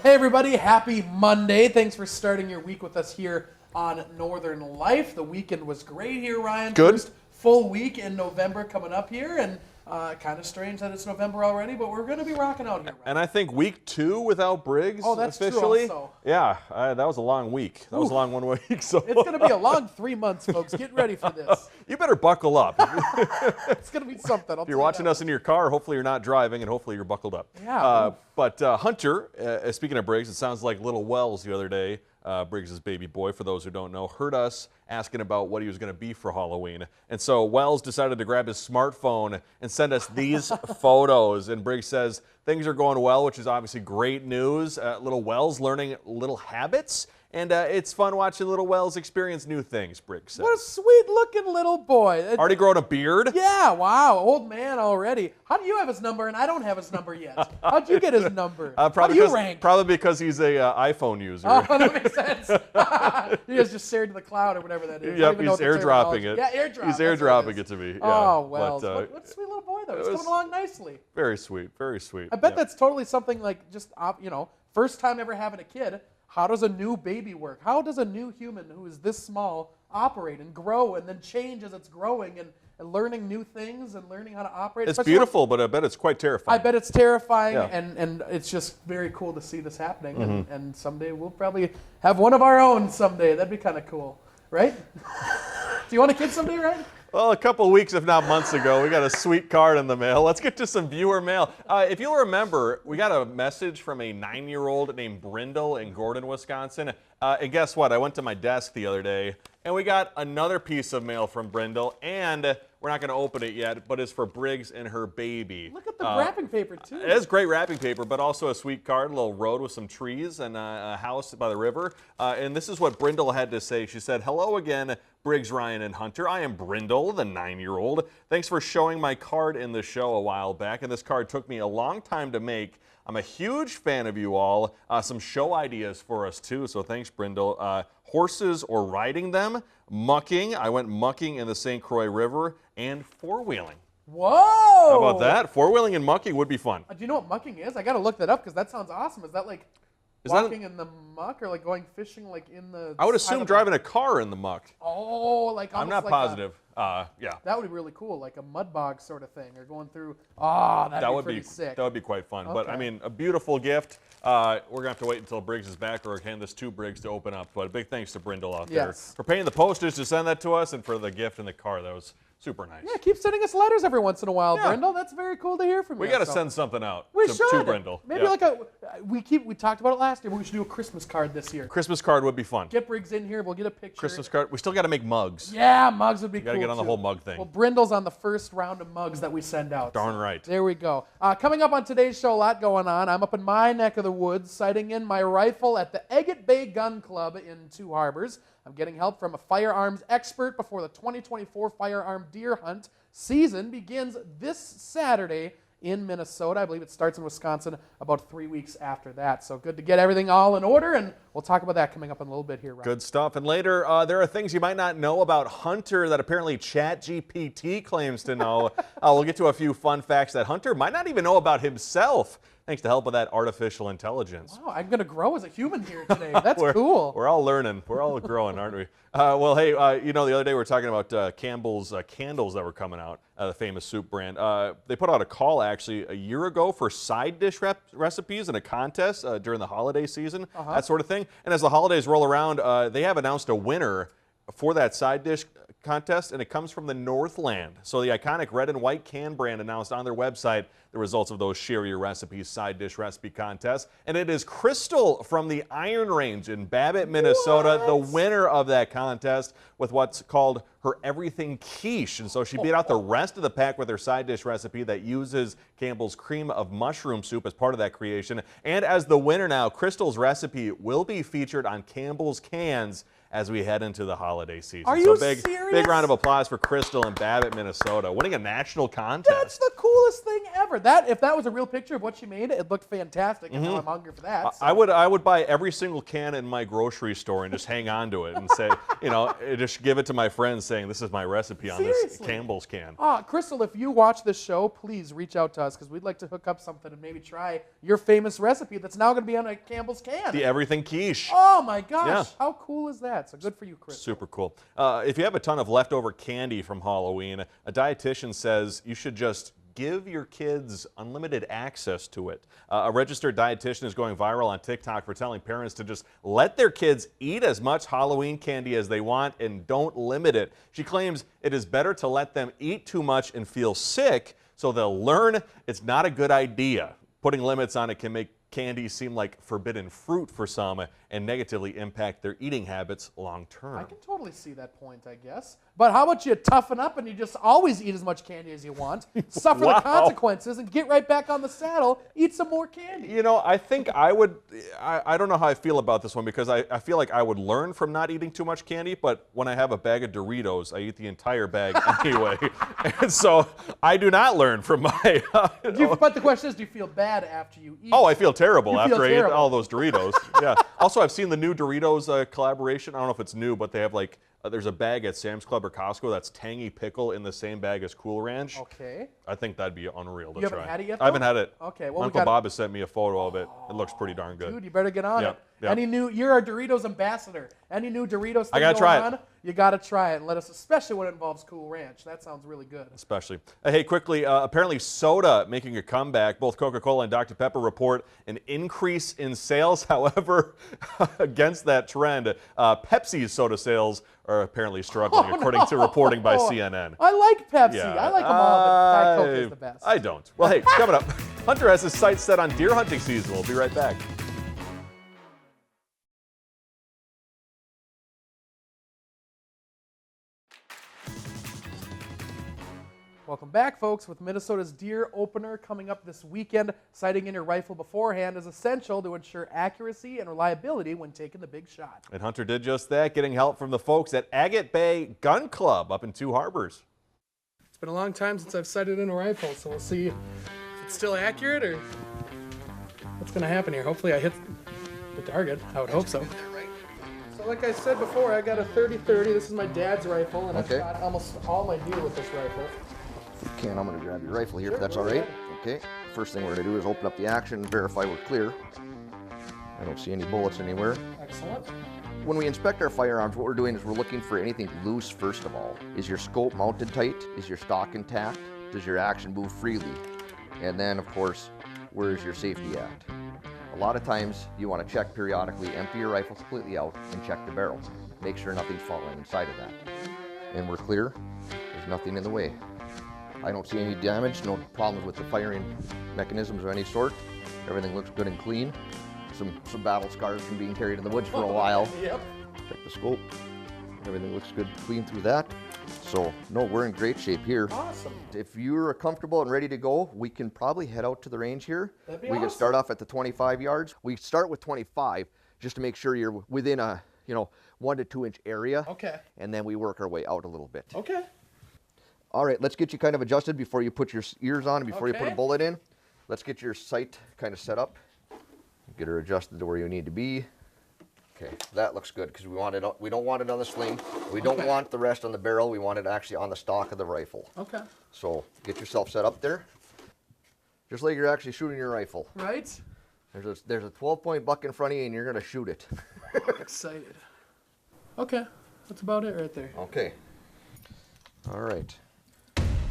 Hey everybody, happy Monday. Thanks for starting your week with us here on Northern Life. The weekend was great here, Ryan. Good. First full week in November coming up here, and kind of strange that it's November already, but we're going to be rocking out here, Ryan. And I think week 2 without Briggs that's officially. true also. Yeah, that was a long week. That was a long 1 week. So It's going to be a long 3 months, folks. Get ready for this. you better buckle up. It's going to be something. If you're watching us in your car, hopefully you're not driving, and hopefully you're buckled up. Yeah. But Hunter, speaking of Briggs, it sounds like little Wells the other day, Briggs' baby boy, for those who don't know, heard us asking about what he was going to be for Halloween. And so Wells decided to grab his smartphone and send us these photos. And Briggs says things are going well, which is obviously great news. Little Wells learning little habits. And it's fun watching little Wells experience new things, Briggs says. What a sweet-looking little boy. Already grown a beard? Yeah, wow, old man already. How do you have his number and I don't have his number yet? How'd you get his number? How do you rank? Probably because he's a iPhone user. Oh, that makes sense. You guys just shared to the cloud or whatever that is. Yep, he's airdropping it. Yeah, airdrop. He's airdropping it to me. Yeah. Oh, well. But, what a sweet little boy, though. He's coming along nicely. Very sweet, very sweet. I bet that's totally something like just, first time ever having a kid. How does a new baby work? How does a new human who is this small operate and grow and then change as it's growing and learning new things and learning how to operate? It's beautiful, but I bet it's quite terrifying. I bet it's terrifying, Yeah. and it's just very cool to see this happening. And someday we'll probably have one of our own someday. That'd be kind of cool, right? Do you want a kid someday, right? Well, a couple of weeks, if not months ago, we got a sweet card in the mail. Let's get to some viewer mail. If you'll remember, we got a message from a 9-year-old named Brindle in Gordon, Wisconsin. And guess what? I went to my desk the other day, and we got another piece of mail from Brindle, and we're not going to open it yet, but it's for Briggs and her baby. Look at the wrapping paper, too. It is great wrapping paper, but also a sweet card, a little road with some trees and a house by the river. And this is what Brindle had to say. She said, "Hello again, Briggs, Ryan, and Hunter. I am Brindle, the 9-year-old. Thanks for showing my card in the show a while back, and this card took me a long time to make. I'm a huge fan of you all. Some show ideas for us, too, so thanks, Brindle. Horses or riding them, mucking. I went mucking in the St. Croix River, and four-wheeling." Whoa! How about that? Four-wheeling and mucking would be fun. Do you know what mucking is? I got to look that up because that sounds awesome. Is that like walking in the muck or like going fishing like in the... I would assume driving a car in the muck. Oh, like I'm almost not like positive. Yeah. That would be really cool, like a mud bog sort of thing, or going through... Oh, that'd be pretty sick. That would be quite fun. Okay. But, I mean, a beautiful gift. We're going to have to wait until Briggs is back or hand this to Briggs to open up. But a big thanks to Brindle out there for paying the postage to send that to us and for the gift in the car. That was super nice. Yeah, keep sending us letters every once in a while, Brindle. That's very cool to hear from you. We got to send something out to Brindle. Maybe like we talked about it last year, but we should do a Christmas card this year. Christmas card would be fun. Get Briggs in here. We'll get a picture. Christmas card. We still got to make mugs. Yeah, mugs would be cool. Got to get on the whole mug thing. Well, Brindle's on the first round of mugs that we send out. Darn right. There we go. Coming up on today's show, a lot going on. I'm up in my neck of the woods, sighting in my rifle at the Agate Bay Gun Club in Two Harbors. I'm getting help from a firearms expert before the 2024 firearm deer hunt season begins this Saturday in Minnesota. I believe it starts in Wisconsin about 3 weeks after that. So good to get everything all in order, and we'll talk about that coming up in a little bit here, Ryan. Good stuff. And later, there are things you might not know about Hunter that apparently ChatGPT claims to know. We'll get to a few fun facts that Hunter might not even know about himself, thanks to help with that artificial intelligence. Wow, I'm going to grow as a human here today. That's cool. We're all learning. We're all growing, aren't we? Well, hey, the other day we were talking about Campbell's candles that were coming out, the famous soup brand. They put out a call, actually, a year ago for side dish recipes in a contest during the holiday season, that sort of thing. And as the holidays roll around, they have announced a winner for that side dish contest, and it comes from the Northland. So the iconic red and white can brand announced on their website the results of those Share Your Recipes side dish recipe contests. And it is Crystal from the Iron Range in Babbitt, Minnesota, the winner of that contest with what's called her Everything Quiche. And so she beat out the rest of the pack with her side dish recipe that uses Campbell's cream of mushroom soup as part of that creation. And as the winner now, Crystal's recipe will be featured on Campbell's cans as we head into the holiday season. Are you big serious? round of applause for Crystal and Babbitt, Minnesota, winning a national contest. That's the coolest thing ever. If that was a real picture of what she made, it looked fantastic, and now I'm hungry for that. So. I would buy every single can in my grocery store and just hang on to it and say, just give it to my friends saying, this is my recipe on this Campbell's can. Crystal, if you watch this show, please reach out to us because we'd like to hook up something and maybe try your famous recipe that's now going to be on a Campbell's can. The everything quiche. Oh my gosh, Yeah. How cool is that? So good for you, Crystal. Super cool. If you have a ton of leftover candy from Halloween, a dietitian says you should just give your kids unlimited access to it. A registered dietitian is going viral on TikTok for telling parents to just let their kids eat as much Halloween candy as they want and don't limit it. She claims it is better to let them eat too much and feel sick so they'll learn it's not a good idea. Putting limits on it can make candy seem like forbidden fruit for some and negatively impact their eating habits long term. I can totally see that point, I guess. But how about you toughen up and you just always eat as much candy as you want, suffer the consequences, and get right back on the saddle, eat some more candy. I think I would, I don't know how I feel about this one because I feel like I would learn from not eating too much candy, but when I have a bag of Doritos, I eat the entire bag anyway. And so I do not learn from my... But the question is, do you feel bad after you eat? Oh, I feel terrible after I eat terrible. all those Doritos. Yeah. Also, I've seen the new Doritos collaboration. I don't know if it's new, but they have like, there's a bag at Sam's Club or Costco that's tangy pickle in the same bag as Cool Ranch. Okay. I think that'd be unreal to try. You haven't had it yet, I haven't had it. Okay. Well, Uncle Bob has sent me a photo of it. It looks pretty darn good. Dude, you better get on it. Yep. You're our Doritos ambassador. Any new Doritos thing gotta try going on, you got to try it and let us, especially when it involves Cool Ranch. That sounds really good. Especially. Hey, quickly, apparently soda making a comeback. Both Coca-Cola and Dr. Pepper report an increase in sales. However, against that trend, Pepsi's soda sales are apparently struggling, according to reporting by CNN. I like Pepsi. Yeah. I like them all, but Diet Coke is the best. I don't. Well, hey, coming up, Hunter has his sights set on deer hunting season. We'll be right back. Welcome back, folks. With Minnesota's deer opener coming up this weekend, sighting in your rifle beforehand is essential to ensure accuracy and reliability when taking the big shot. And Hunter did just that, getting help from the folks at Agate Bay Gun Club up in Two Harbors. It's been a long time since I've sighted in a rifle, so we'll see if it's still accurate or what's going to happen here. Hopefully I hit the target. I would hope so. So like I said before, I got a 30-30. This is my dad's rifle, and I've shot almost all my deer with this rifle. Okay, and I'm going to grab your rifle here if that's all right. Okay, first thing we're going to do is open up the action and verify we're clear. I don't see any bullets anywhere. Excellent. When we inspect our firearms, what we're doing is we're looking for anything loose first of all. Is your scope mounted tight? Is your stock intact? Does your action move freely? And then, of course, where's your safety at? A lot of times you want to check periodically, empty your rifle completely out and check the barrel. Make sure nothing's falling inside of that. And we're clear. There's nothing in the way. I don't see any damage, no problems with the firing mechanisms of any sort. Everything looks good and clean. Some battle scars from being carried in the woods for a while. Yep. Check the scope. Everything looks good, clean through that. So, no, we're in great shape here. Awesome. If you're comfortable and ready to go, we can probably head out to the range here. That'd be We can awesome. start off at the 25 yards. We start with 25 just to make sure you're within a 1 to 2 inch area. Okay. And then we work our way out a little bit. Okay. All right, let's get you kind of adjusted before you put your ears on and before you put a bullet in. Let's get your sight kind of set up. Get her adjusted to where you need to be. Okay, that looks good because we don't want it on the sling. We don't want the rest on the barrel. We want it actually on the stock of the rifle. Okay. So get yourself set up there. Just like you're actually shooting your rifle. Right? There's a 12-point buck in front of you and you're going to shoot it. Excited. Okay. That's about it right there. Okay. All right.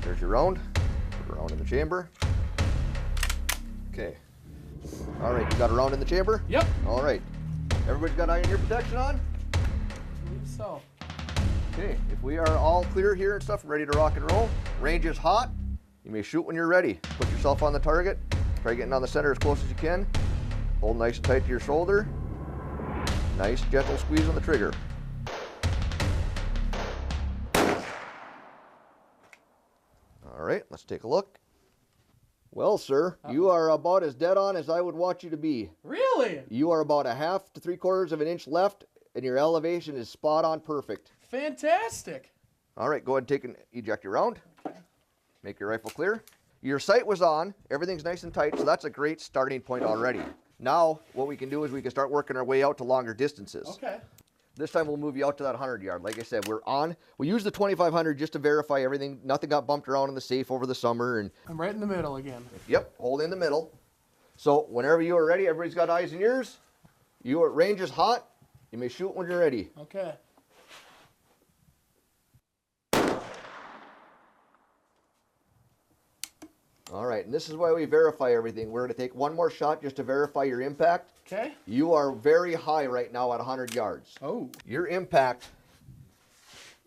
There's your round. Put a round in the chamber. Okay. All right, you got a round in the chamber? Yep. All right. Everybody's got eye and ear protection on? I believe so. Okay, if we are all clear here and stuff, ready to rock and roll, range is hot. You may shoot when you're ready. Put yourself on the target. Try getting on the center as close as you can. Hold nice and tight to your shoulder. Nice, gentle squeeze on the trigger. All right, let's take a look. Well, sir, you are about as dead on as I would want you to be. Really? You are about a 1/2 to 3/4 of an inch left and your elevation is spot on perfect. Fantastic. All right, go ahead and take an eject your round. Make your rifle clear. Your sight was on, everything's nice and tight, so that's a great starting point already. Now, what we can do is we can start working our way out to longer distances. Okay. This time we'll move you out to that 100 yard. Like I said, we use the 2500 just to verify everything. Nothing got bumped around in the safe over the summer. And I'm right in the middle again. yep, hold in the middle. So whenever you are ready, everybody's got eyes and ears. Your range is hot. You may shoot when you're ready. Okay. All right, and this is why we verify everything. We're going to take one more shot just to verify your impact. Okay. You are very high right now at 100 yards. Oh. Your impact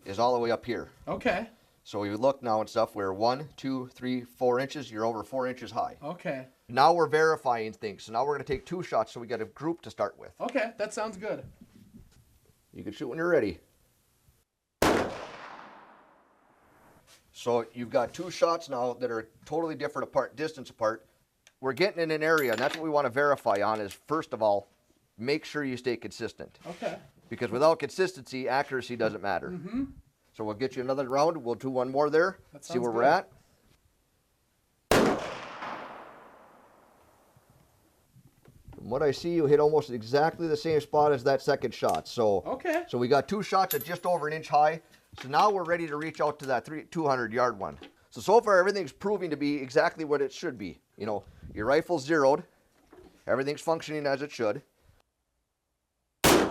is all the way up here. Okay. So we look now and stuff, we're 1, 2, 3, 4 inches. You're over 4 inches high. Okay. Now we're verifying things. So now we're going to take 2 shots so we got a group to start with. Okay, that sounds good. You can shoot when you're ready. So you've got 2 shots now that are totally different distance apart. We're getting in an area, and that's what we want to verify on is, first of all, make sure you stay consistent. Okay. Because without consistency, accuracy doesn't matter. Mm-hmm. So we'll get you another round. We'll do one more there, That see sounds where good. we're at. From what I see, you hit almost exactly the same spot as that second shot. So, Okay. so we got 2 shots at just over an inch high. So now we're ready to reach out to that 200 yard one. So far everything's proving to be exactly what it should be. You know, your rifle's zeroed. Everything's functioning as it should. I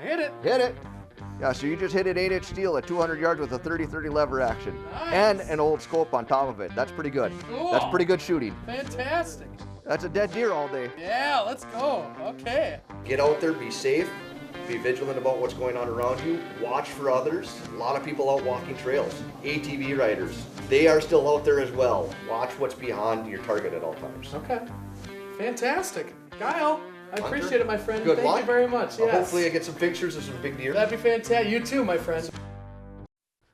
hit it. Hit it. Yeah, so you just hit it 8-inch steel at 200 yards with a 30-30 lever action. Nice. And an old scope on top of it. That's pretty good. Cool. That's pretty good shooting. Fantastic. That's a dead deer all day. Yeah, let's go. Okay. Get out there, be safe, be vigilant about what's going on around you, watch for others. A lot of people out walking trails. ATV riders, they are still out there as well. Watch what's behind your target at all times. Okay. Fantastic. Kyle, I Hunter, appreciate it, my friend. good Thank luck. you very much. Yes. Hopefully I get some pictures of some big deer. That'd be fantastic. You too, my friend.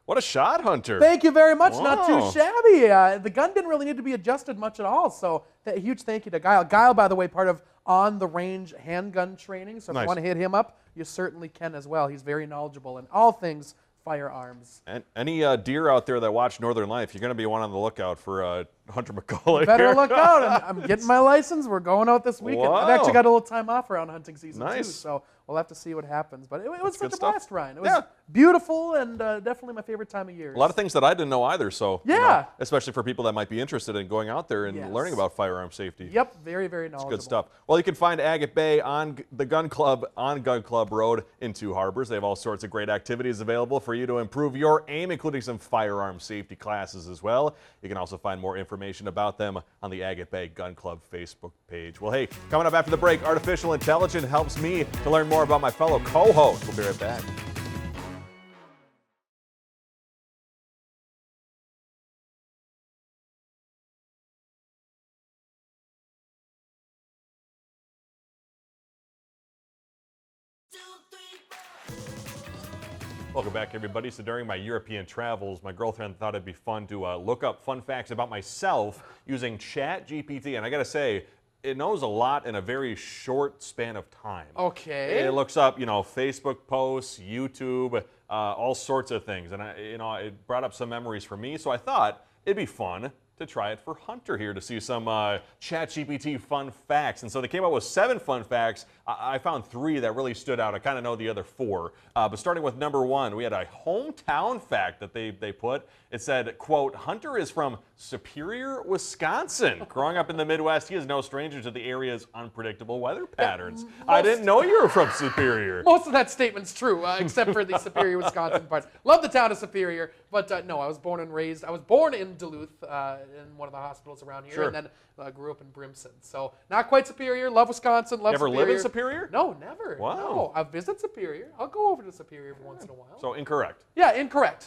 What a shot, Hunter. Thank you very much. Not Wow. too shabby. The gun didn't really need to be adjusted much at all. So a huge thank you to Guile. Guile, by the way, part of On the Range handgun training. So if Nice. you want to hit him up, you certainly can as well. He's very knowledgeable in all things firearms. And any deer out there that watch Northern Life, you're going to be one on the lookout for Hunter McCullough. Better here. look out. I'm getting my license. We're going out this weekend. I've Wow. actually got a little time off around hunting season too. Nice. So we'll have to see what happens. But it was such good a stuff. blast, Ryan. It was Yeah. beautiful and definitely my favorite time of year. A lot of things that I didn't know either, so you know, Yeah. especially for people that might be interested in going out there and Yes. learning about firearm safety. Yep, very, very knowledgeable. Good stuff. Well, you can find Agate Bay on the Gun Club on Gun Club Road in Two Harbors. They have all sorts of great activities available for you to improve your aim, including some firearm safety classes as well. You can also find more information about them on the Agate Bay Gun Club Facebook page. Well, hey, coming up after the break, artificial intelligence helps me to learn more about my fellow co-host. We'll be right back. Welcome back, everybody. So during my European travels, my girlfriend thought it'd be fun to look up fun facts about myself using ChatGPT. And I gotta say, it knows a lot in a very short span of time. Okay. It looks up, you know, Facebook posts, YouTube, all sorts of things. And it brought up some memories for me. So I thought it'd be fun to try it for Hunter here to see some ChatGPT fun facts. And so they came up with 7 fun facts. I found 3 that really stood out. I kind of know the other 4. But starting with number 1, we had a hometown fact that they put. It said, quote, Hunter is from Superior, Wisconsin. Growing up in the Midwest, he is no stranger to the area's unpredictable weather patterns. I didn't know you were from Superior. Most of that statement's true, except for the Superior, Wisconsin part. Love the town of Superior, but no, I was born and raised. I was born in Duluth, in one of the hospitals around here, Sure. and then grew up in Brimson. So not quite Superior. Love Wisconsin. Love Ever Superior. live in Superior? No, never. Wow. No, I visit Superior. I'll go over to Superior every once in a while. So incorrect. Yeah, incorrect.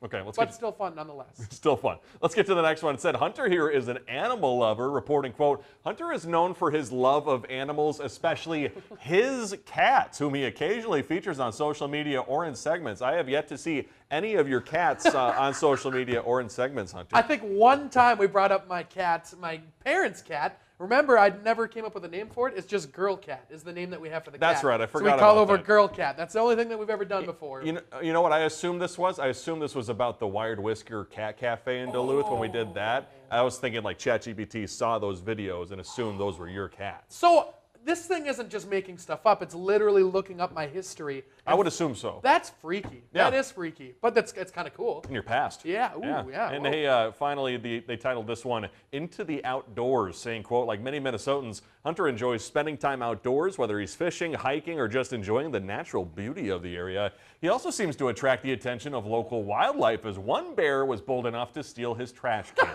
Okay, let's But get still fun nonetheless. Still fun. Let's get to the next one. It said, Hunter here is an animal lover, reporting, quote, Hunter is known for his love of animals, especially his cats, whom he occasionally features on social media or in segments. I have yet to see any of your cats on social media or in segments, Hunter. I think one time we brought up my cat, my parents' cat, Remember, I never came up with a name for it. It's just Girl Cat is the name that we have for the cat. That's right. I forgot So we call about over that. Girl Cat. That's the only thing that we've ever done before. You know what I assumed this was? I assumed this was about the Wired Whisker Cat Cafe in Duluth when we did that. I was thinking like ChatGPT saw those videos and assumed those were your cats. So this thing isn't just making stuff up. It's literally looking up my history. I would assume so. That's freaky. Yeah. That is freaky. But it's kind of cool. In your past. Yeah. Ooh, yeah. And Whoa. hey, finally, they titled this one "Into the Outdoors," saying, "quote Like many Minnesotans, Hunter enjoys spending time outdoors, whether he's fishing, hiking, or just enjoying the natural beauty of the area. He also seems to attract the attention of local wildlife, as one bear was bold enough to steal his trash can."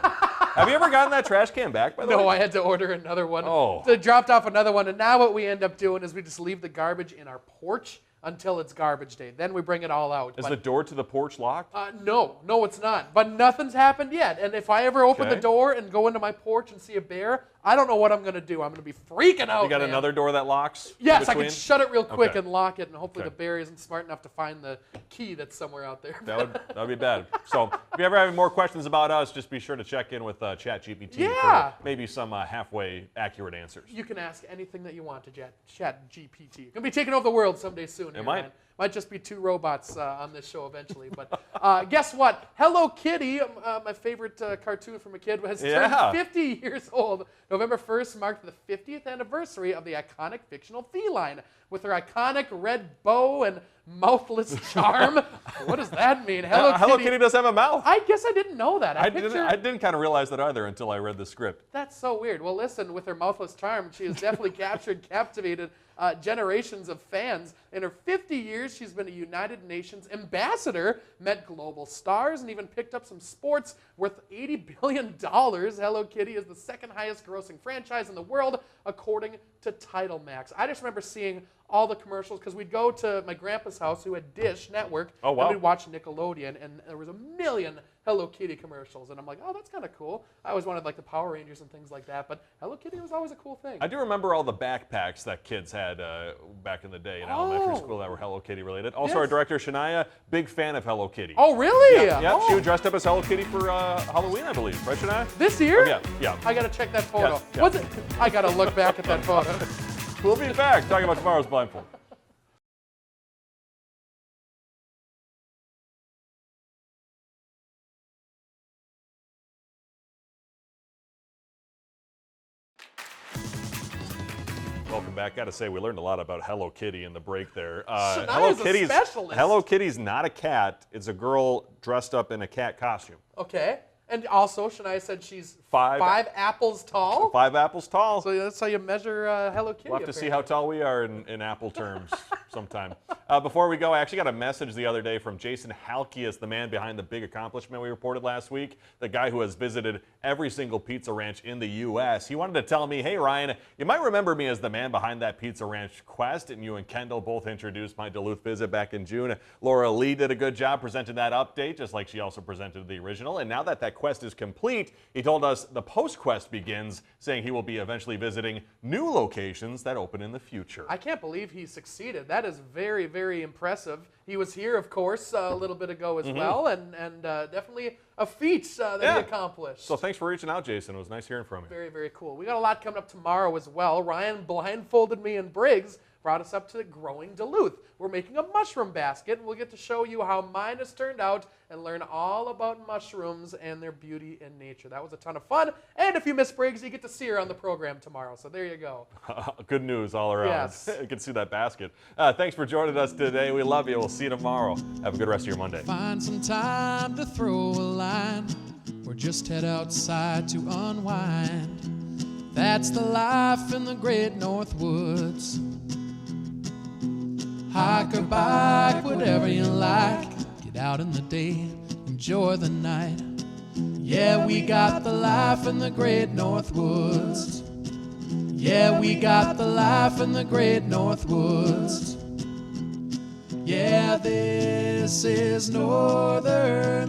Have you ever gotten that trash can back, by the way? No, I had to order another one. Oh. They dropped off another one, and now what we end up doing is we just leave the garbage in our porch until it's garbage day. Then we bring it all out. Is the door to the porch locked? No, it's not. But nothing's happened yet. And if I ever open the Okay. door and go into my porch and see a bear, I don't know what I'm going to do. I'm going to be freaking out. You got man. another door that locks? Yes, I between? can shut it real quick Okay. and lock it, and hopefully Okay. the bear isn't smart enough to find the key that's somewhere out there. That would be bad. So if you ever have more questions about us, just be sure to check in with ChatGPT Yeah. for maybe some halfway accurate answers. You can ask anything that you want to ChatGPT. It's going to be taking over the world someday soon. It might. Might just be two robots on this show eventually. But guess what? Hello Kitty, my favorite cartoon from a kid, has Yeah. turned 50 years old. November 1st marked the 50th anniversary of the iconic fictional feline. With her iconic red bow and mouthless charm. What does that mean? Hello Kitty does have a mouth. I guess I didn't know that. I didn't kind of realize that either until I read the script. That's so weird. Well, listen, with her mouthless charm, she has definitely captivated generations of fans. In her 50 years, she's been a United Nations ambassador, met global stars, and even picked up some sports worth $80 billion. Hello Kitty is the second highest grossing franchise in the world, according to Tidal Max. I just remember seeing all the commercials because we'd go to my grandpa's house who had Dish Network, Oh, wow. and we'd watch Nickelodeon, and there was a million Hello Kitty commercials, and I'm like, oh, that's kind of cool. I always wanted like the Power Rangers and things like that, but Hello Kitty was always a cool thing. I do remember all the backpacks that kids had back in the day in elementary Oh. school that were Hello Kitty related. Also, Yes. our director, Shania, big fan of Hello Kitty. Oh, really? Yeah, Oh. she was dressed up as Hello Kitty for Halloween, I believe. Right, Shania? This year? Yeah. I gotta check that photo. Yes, yeah. Was it? I gotta look back at that photo. We'll be back talking about tomorrow's Blindfold. Welcome back. Got to say, we learned a lot about Hello Kitty in the break there. Shania's a specialist. Hello Kitty's not a cat. It's a girl dressed up in a cat costume. Okay. And also, Shania said she's Five- 5 apples tall. 5 apples tall. So that's how you measure Hello Kitty. We'll have to see how tall we are in Apple terms sometime. Before we go, I actually got a message the other day from Jason Halkias, the man behind the big accomplishment we reported last week, the guy who has visited every single pizza ranch in the U.S. He wanted to tell me, hey, Ryan, you might remember me as the man behind that pizza ranch quest, and you and Kendall both introduced my Duluth visit back in June. Laura Lee did a good job presenting that update, just like she also presented the original. And now that quest is complete, he told us the post-quest begins, saying he will be eventually visiting new locations that open in the future. I can't believe he succeeded. That is very, very impressive. He was here, of course, a little bit ago as well, and definitely a feat that he accomplished. So thanks for reaching out, Jason. It was nice hearing from you. Very, very cool. We got a lot coming up tomorrow as well. Ryan blindfolded me and Briggs brought us up to growing Duluth. We're making a mushroom basket, and we'll get to show you how mine has turned out and learn all about mushrooms and their beauty in nature. That was a ton of fun. And if you miss Briggs, you get to see her on the program tomorrow. So there you go. Good news all around. Yes. You can see that basket. Thanks for joining us today. We love you. We'll see you tomorrow. Have a good rest of your Monday. Find some time to throw a line or just head outside to unwind. That's the life in the great North Woods. Hike or bike, whatever you like. Get out in the day, enjoy the night. Yeah, we got the life in the great North Woods. Yeah, we got the life in the great North Woods. Yeah, this is Northern